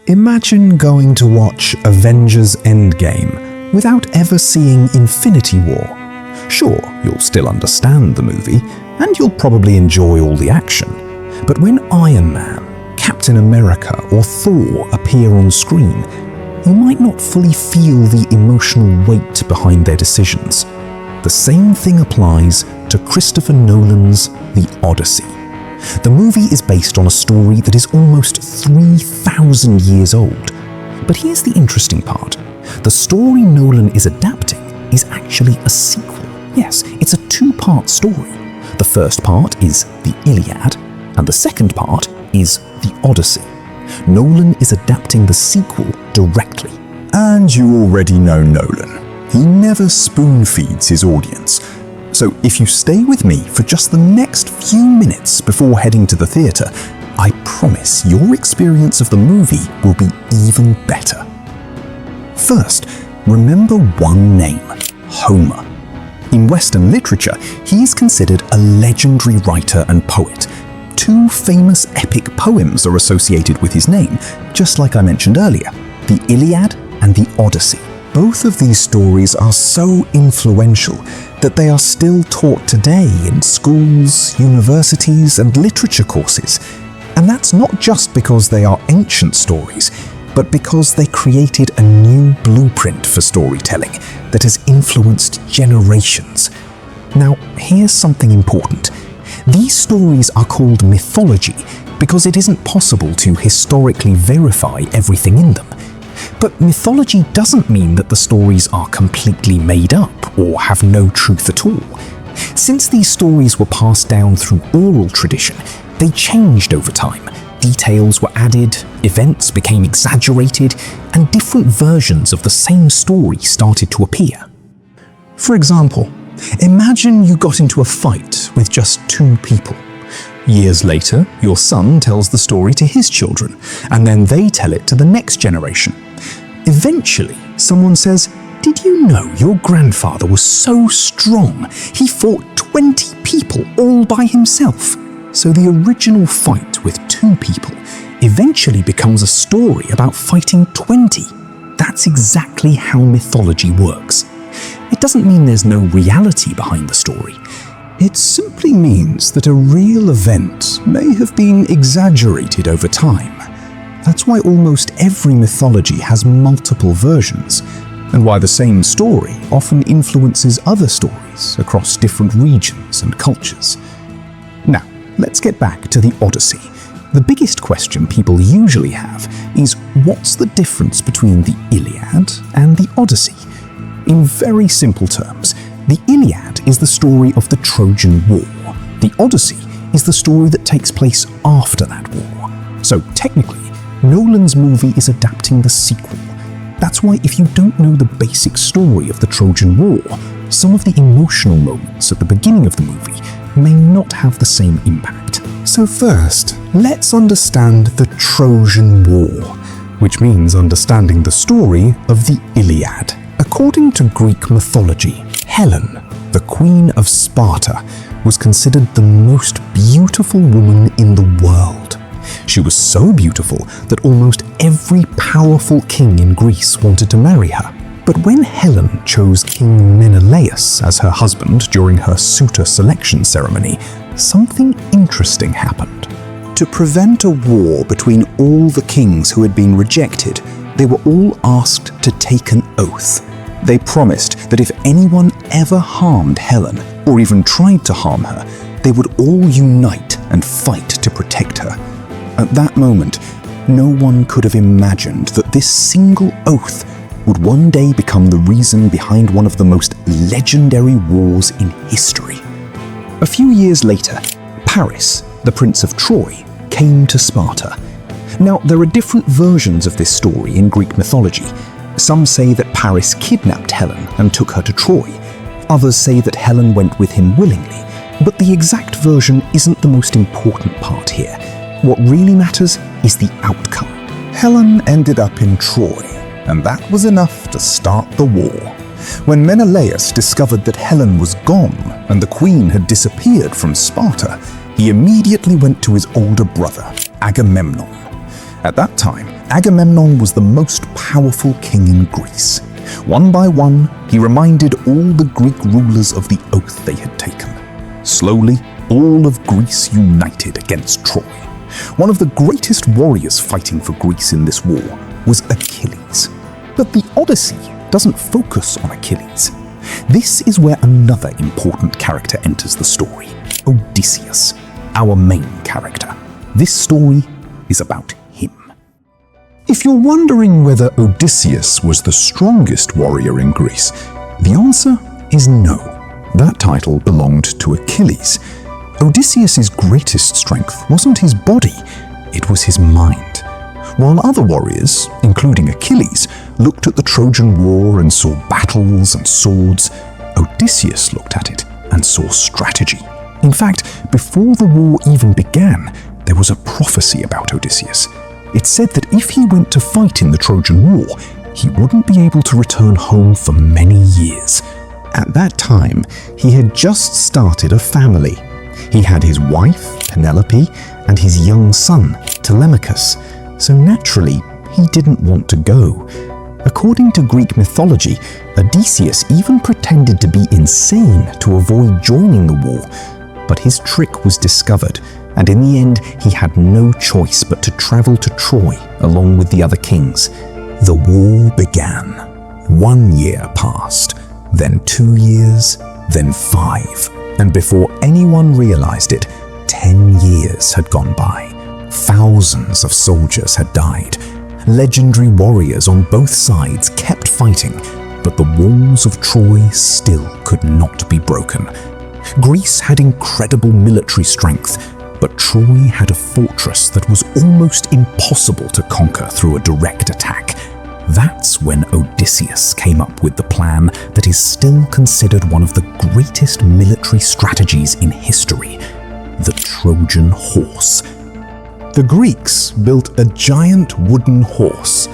Imagine going to watch Avengers Endgame without ever seeing Infinity War. Sure, you'll still understand the movie, and you'll probably enjoy all the action. But when Iron Man, Captain America, or Thor appear on screen, you might not fully feel the emotional weight behind their decisions. The same thing applies to Christopher Nolan's The Odyssey. The movie is based on a story that is almost 3,000 years old. But here's the interesting part. The story Nolan is adapting is actually a sequel. Yes, it's a two-part story. The first part is the Iliad, and the second part is the Odyssey. Nolan is adapting the sequel directly. And you already know Nolan. He never spoon-feeds his audience. So if you stay with me for just the next few minutes before heading to the theatre, I promise your experience of the movie will be even better. First, remember one name: Homer. In Western literature, he is considered a legendary writer and poet. Two famous epic poems are associated with his name, just like I mentioned earlier, the Iliad and the Odyssey. Both of these stories are so influential that they are still taught today in schools, universities, and literature courses. And that's not just because they are ancient stories, but because they created a new blueprint for storytelling that has influenced generations. Now, here's something important. These stories are called mythology because it isn't possible to historically verify everything in them. But mythology doesn't mean that the stories are completely made up or have no truth at all. Since these stories were passed down through oral tradition, they changed over time. Details were added, events became exaggerated, and different versions of the same story started to appear. For example, imagine you got into a fight with just two people. Years later, your son tells the story to his children, and then they tell it to the next generation. Eventually, someone says, "Did you know your grandfather was so strong, he fought 20 people all by himself?" So the original fight with two people eventually becomes a story about fighting 20. That's exactly how mythology works. It doesn't mean there's no reality behind the story. It simply means that a real event may have been exaggerated over time. That's why almost every mythology has multiple versions, and why the same story often influences other stories across different regions and cultures. Now, let's get back to the Odyssey. The biggest question people usually have is, what's the difference between the Iliad and the Odyssey? In very simple terms, the Iliad is the story of the Trojan War. The Odyssey is the story that takes place after that war. So technically, Nolan's movie is adapting the sequel. That's why if you don't know the basic story of the Trojan War, some of the emotional moments at the beginning of the movie may not have the same impact. So first, let's understand the Trojan War, which means understanding the story of the Iliad. According to Greek mythology, Helen, the queen of Sparta, was considered the most beautiful woman in the world. She was so beautiful that almost every powerful king in Greece wanted to marry her. But when Helen chose King Menelaus as her husband during her suitor selection ceremony, something interesting happened. To prevent a war between all the kings who had been rejected, they were all asked to take an oath. They promised that if anyone ever harmed Helen, or even tried to harm her, they would all unite and fight to protect her. At that moment, no one could have imagined that this single oath would one day become the reason behind one of the most legendary wars in history. A few years later, Paris, the Prince of Troy, came to Sparta. Now, there are different versions of this story in Greek mythology. Some say that Paris kidnapped Helen and took her to Troy. Others say that Helen went with him willingly. But the exact version isn't the most important part here. What really matters is the outcome. Helen ended up in Troy, and that was enough to start the war. When Menelaus discovered that Helen was gone and the queen had disappeared from Sparta, he immediately went to his older brother, Agamemnon. At that time, Agamemnon was the most powerful king in Greece. One by one, he reminded all the Greek rulers of the oath they had taken. Slowly, all of Greece united against Troy. One of the greatest warriors fighting for Greece in this war was Achilles. But the Odyssey doesn't focus on Achilles. This is where another important character enters the story, Odysseus, our main character. This story is about him. If you're wondering whether Odysseus was the strongest warrior in Greece, the answer is no. That title belonged to Achilles. Odysseus's greatest strength wasn't his body, it was his mind. While other warriors, including Achilles, looked at the Trojan War and saw battles and swords, Odysseus looked at it and saw strategy. In fact, before the war even began, there was a prophecy about Odysseus. It said that if he went to fight in the Trojan War, he wouldn't be able to return home for many years. At that time, he had just started a family. He had his wife, Penelope, and his young son, Telemachus, so naturally, he didn't want to go. According to Greek mythology, Odysseus even pretended to be insane to avoid joining the war, but his trick was discovered, and in the end, he had no choice but to travel to Troy along with the other kings. The war began. 1 year passed, then 2 years, then 5, and before anyone realized it, 10 years had gone by. Thousands of soldiers had died. Legendary warriors on both sides kept fighting, but the walls of Troy still could not be broken. Greece had incredible military strength, but Troy had a fortress that was almost impossible to conquer through a direct attack. That's when Odysseus came up with the plan that is still considered one of the greatest military strategies in history, the Trojan horse. The Greeks built a giant wooden horse.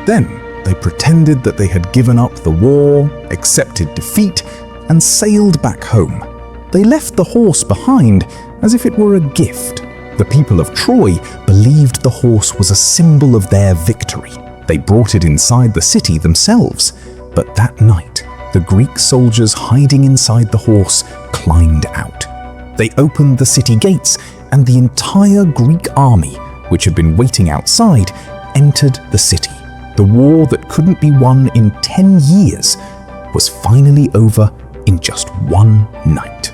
Then they pretended that they had given up the war, accepted defeat, and sailed back home. They left the horse behind as if it were a gift. The people of Troy believed the horse was a symbol of their victory. They brought it inside the city themselves. But that night, the Greek soldiers hiding inside the horse climbed out. They opened the city gates, and the entire Greek army, which had been waiting outside, entered the city. The war that couldn't be won in 10 years was finally over in just 1 night.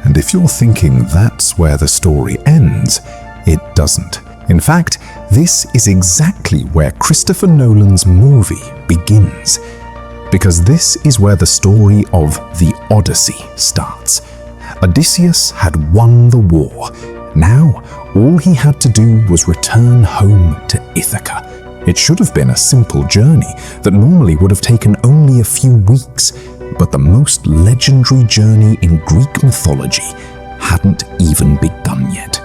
And if you're thinking that's where the story ends, it doesn't. In fact, this is exactly where Christopher Nolan's movie begins. Because this is where the story of The Odyssey starts. Odysseus had won the war. Now, all he had to do was return home to Ithaca. It should have been a simple journey that normally would have taken only a few weeks, but the most legendary journey in Greek mythology hadn't even begun yet.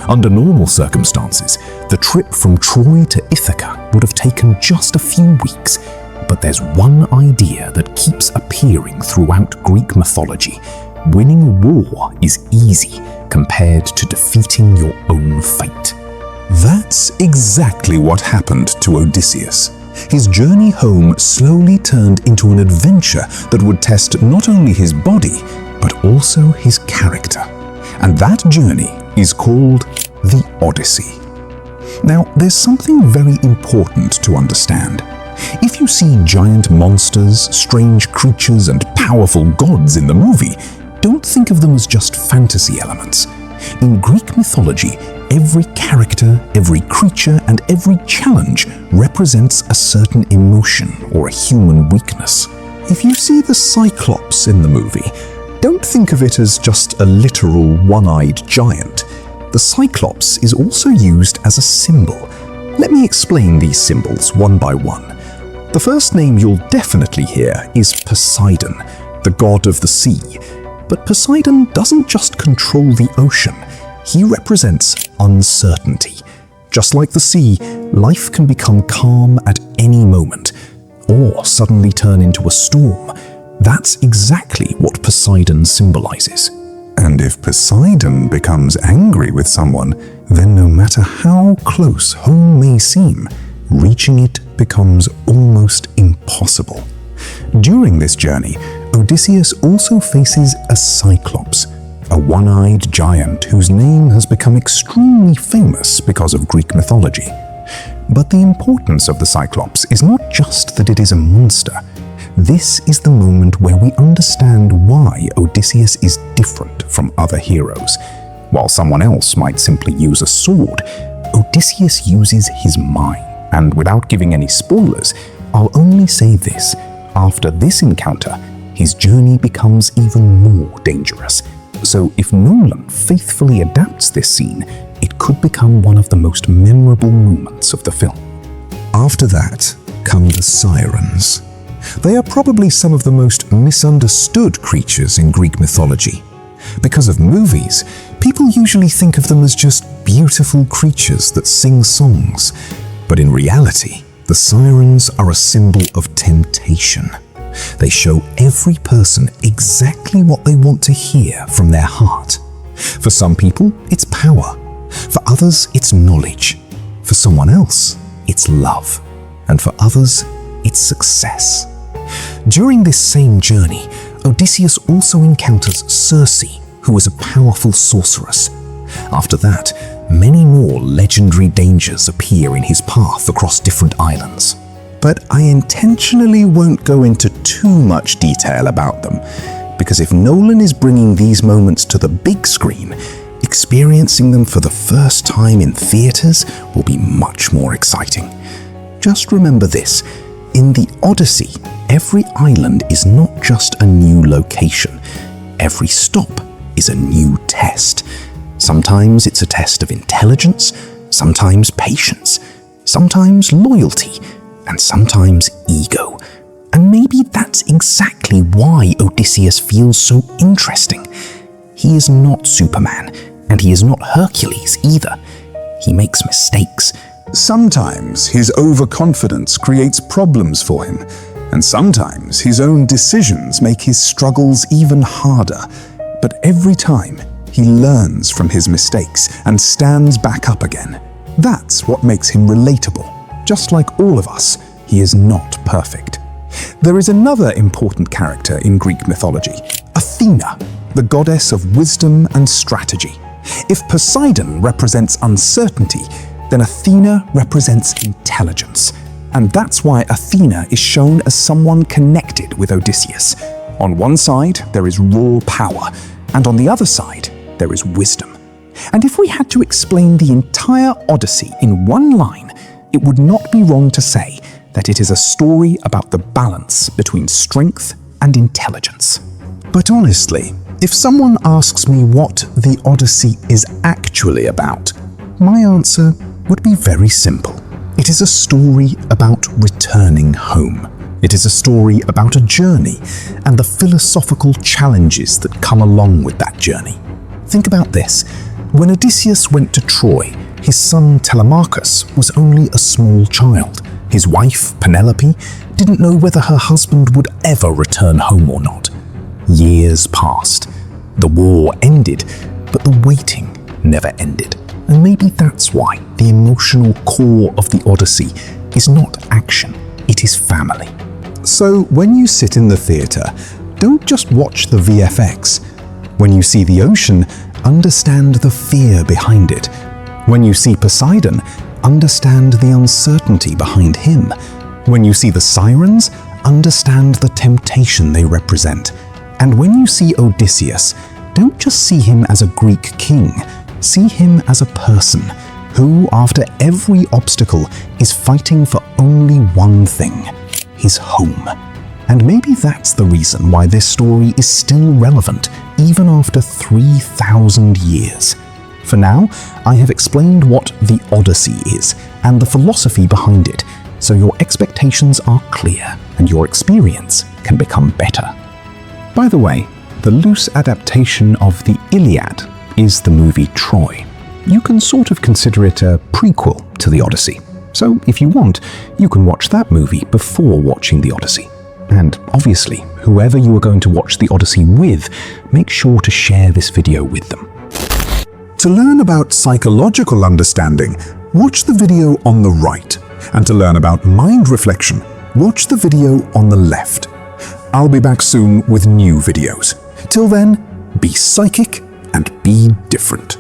Under normal circumstances, the trip from Troy to Ithaca would have taken just a few weeks, but there's one idea that keeps appearing throughout Greek mythology. Winning war is easy compared to defeating your own fate. That's exactly what happened to Odysseus. His journey home slowly turned into an adventure that would test not only his body, but also his character. And that journey is called The Odyssey. Now, there's something very important to understand. If you see giant monsters, strange creatures, and powerful gods in the movie, don't think of them as just fantasy elements. In Greek mythology, every character, every creature, and every challenge represents a certain emotion or a human weakness. If you see the Cyclops in the movie, don't think of it as just a literal one-eyed giant. The Cyclops is also used as a symbol. Let me explain these symbols one by one. The first name you'll definitely hear is Poseidon, the god of the sea. But Poseidon doesn't just control the ocean, he represents uncertainty. Just like the sea, life can become calm at any moment, or suddenly turn into a storm. That's exactly what Poseidon symbolizes. And if Poseidon becomes angry with someone, then no matter how close home may seem, reaching it becomes almost impossible. During this journey, Odysseus also faces a Cyclops, a one-eyed giant whose name has become extremely famous because of Greek mythology. But the importance of the Cyclops is not just that it is a monster. This is the moment where we understand why Odysseus is different from other heroes. While someone else might simply use a sword, Odysseus uses his mind. And without giving any spoilers, I'll only say this: after this encounter, his journey becomes even more dangerous. So if Nolan faithfully adapts this scene, it could become one of the most memorable moments of the film. After that come the Sirens. They are probably some of the most misunderstood creatures in Greek mythology. Because of movies, people usually think of them as just beautiful creatures that sing songs. But in reality, the Sirens are a symbol of temptation. They show every person exactly what they want to hear from their heart. For some people, it's power. For others, it's knowledge. For someone else, it's love. And for others, it's success. During this same journey, Odysseus also encounters Circe, who is a powerful sorceress. After that, many more legendary dangers appear in his path across different islands. But I intentionally won't go into too much detail about them, because if Nolan is bringing these moments to the big screen, experiencing them for the first time in theaters will be much more exciting. Just remember this: in the Odyssey, every island is not just a new location. Every stop is a new test. Sometimes it's a test of intelligence, sometimes patience, sometimes loyalty, and sometimes ego. And maybe that's exactly why Odysseus feels so interesting. He is not Superman, and he is not Hercules either. He makes mistakes. Sometimes his overconfidence creates problems for him, and sometimes his own decisions make his struggles even harder. But every time, he learns from his mistakes and stands back up again. That's what makes him relatable. Just like all of us, he is not perfect. There is another important character in Greek mythology: Athena, the goddess of wisdom and strategy. If Poseidon represents uncertainty, then Athena represents intelligence. And that's why Athena is shown as someone connected with Odysseus. On one side, there is raw power, and on the other side, there is wisdom. And if we had to explain the entire Odyssey in one line, it would not be wrong to say that it is a story about the balance between strength and intelligence. But honestly, if someone asks me what the Odyssey is actually about, my answer would be very simple. It is a story about returning home. It is a story about a journey and the philosophical challenges that come along with that journey. Think about this. When Odysseus went to Troy, his son Telemachus was only a small child. His wife, Penelope, didn't know whether her husband would ever return home or not. Years passed. The war ended, but the waiting never ended. And maybe that's why the emotional core of the Odyssey is not action, it is family. So when you sit in the theater, don't just watch the VFX. When you see the ocean, understand the fear behind it. When you see Poseidon, understand the uncertainty behind him. When you see the Sirens, understand the temptation they represent. And when you see Odysseus, don't just see him as a Greek king. See him as a person who, after every obstacle, is fighting for only one thing: his home. And maybe that's the reason why this story is still relevant, even after 3,000 years. For now, I have explained what the Odyssey is and the philosophy behind it, so your expectations are clear and your experience can become better. By the way, the loose adaptation of the Iliad is the movie Troy. You can sort of consider it a prequel to the Odyssey. So if you want, you can watch that movie before watching the Odyssey. And obviously, whoever you are going to watch the Odyssey with, make sure to share this video with them. To learn about psychological understanding, watch the video on the right. And to learn about mind reflection, watch the video on the left. I'll be back soon with new videos. Till then, be psychic and be different.